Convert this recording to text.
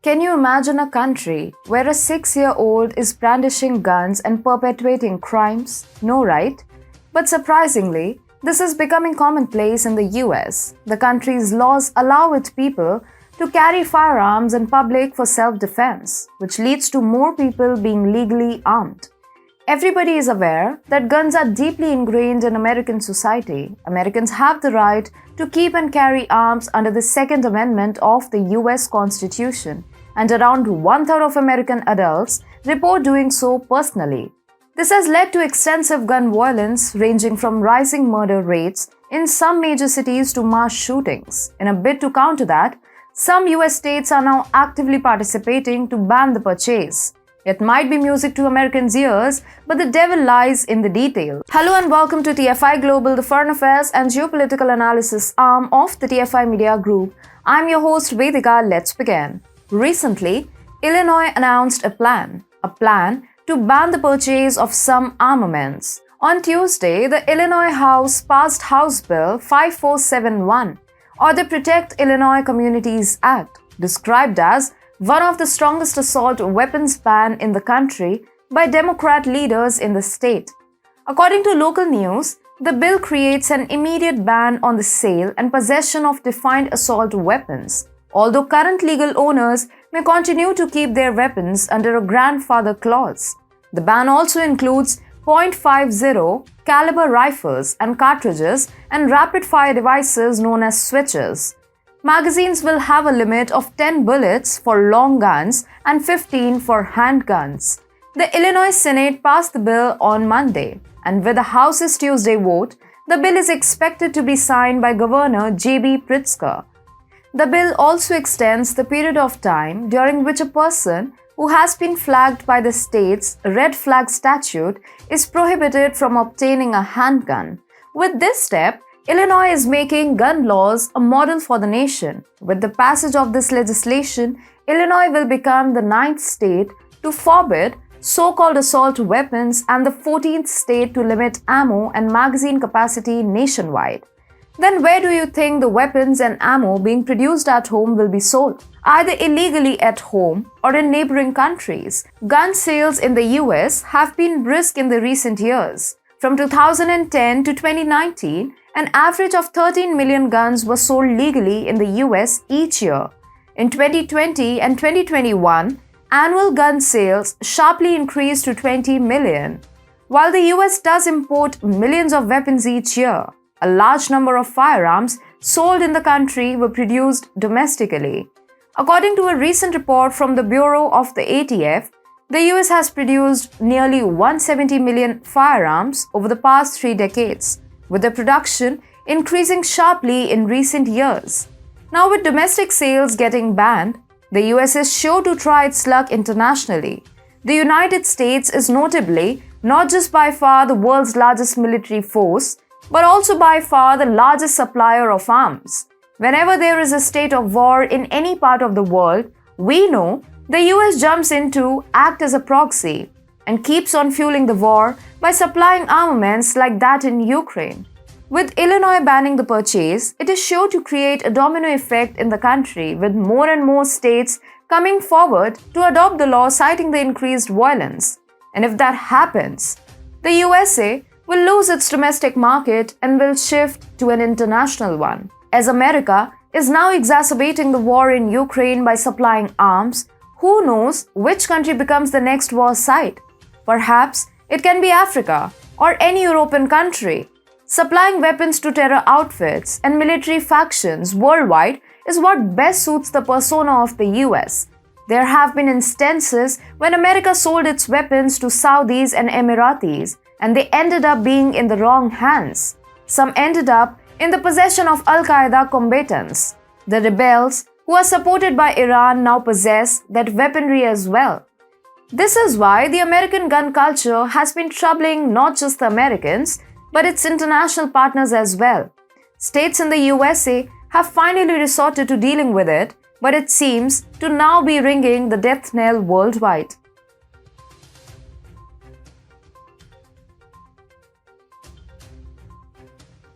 Can you imagine a country where a 6-year-old is brandishing guns and perpetuating crimes? No, right? But surprisingly, this is becoming commonplace in the US. The country's laws allow its people to carry firearms in public for self-defense, which leads to more people being legally armed. Everybody is aware that guns are deeply ingrained in American society. Americans have the right to keep and carry arms under the Second Amendment of the US Constitution, and around one-third of American adults report doing so personally. This has led to extensive gun violence, ranging from rising murder rates in some major cities to mass shootings. In a bid to counter that, some US states are now actively participating to ban the purchase. It might be music to Americans' ears, but the devil lies in the detail. Hello and welcome to TFIGlobal, the foreign affairs and geopolitical analysis arm of the TFI Media Group. I'm your host Vedika. Let's begin. Recently, Illinois announced a plan to ban the purchase of some armaments. On Tuesday, the Illinois House passed House Bill 5471, or the Protect Illinois Communities Act, described as one of the strongest assault weapons ban in the country by Democrat leaders in the state. According to local news, the bill creates an immediate ban on the sale and possession of defined assault weapons, although current legal owners may continue to keep their weapons under a grandfather clause. The ban also includes .50 caliber rifles and cartridges and rapid-fire devices known as switches. Magazines will have a limit of 10 bullets for long guns and 15 for handguns. The Illinois Senate passed the bill on Monday, and with the House's Tuesday vote, the bill is expected to be signed by Governor J.B. Pritzker. The bill also extends the period of time during which a person who has been flagged by the state's red flag statute is prohibited from obtaining a handgun. With this step, Illinois is making gun laws a model for the nation. With the passage of this legislation, Illinois will become the 9th state to forbid so-called assault weapons and the 14th state to limit ammo and magazine capacity nationwide. Then where do you think the weapons and ammo being produced at home will be sold? Either illegally at home or in neighboring countries. Gun sales in the US have been brisk in the recent years. From 2010 to 2019, an average of 13 million guns were sold legally in the US each year. In 2020 and 2021, annual gun sales sharply increased to 20 million. While the US does import millions of weapons each year, a large number of firearms sold in the country were produced domestically. According to a recent report from the Bureau of the ATF, the US has produced nearly 170 million firearms over the past 3 decades, with the production increasing sharply in recent years. Now, with domestic sales getting banned, the US is sure to try its luck internationally. The United States is notably not just by far the world's largest military force, but also by far the largest supplier of arms. Whenever there is a state of war in any part of the world, we know the US jumps in to act as a proxy and keeps on fueling the war by supplying armaments like that in Ukraine. With Illinois banning the purchase, it is sure to create a domino effect in the country, with more and more states coming forward to adopt the law citing the increased violence. And if that happens, the USA will lose its domestic market and will shift to an international one. As America is now exacerbating the war in Ukraine by supplying arms, who knows which country becomes the next war site? Perhaps it can be Africa or any European country. Supplying weapons to terror outfits and military factions worldwide is what best suits the persona of the US. There have been instances when America sold its weapons to Saudis and Emiratis, and they ended up being in the wrong hands. Some ended up in the possession of Al-Qaeda combatants. The rebels, who are supported by Iran, now possess that weaponry as well. This is why the American gun culture has been troubling not just the Americans, but its international partners as well. States in the USA have finally resorted to dealing with it, but it seems to now be ringing the death knell worldwide.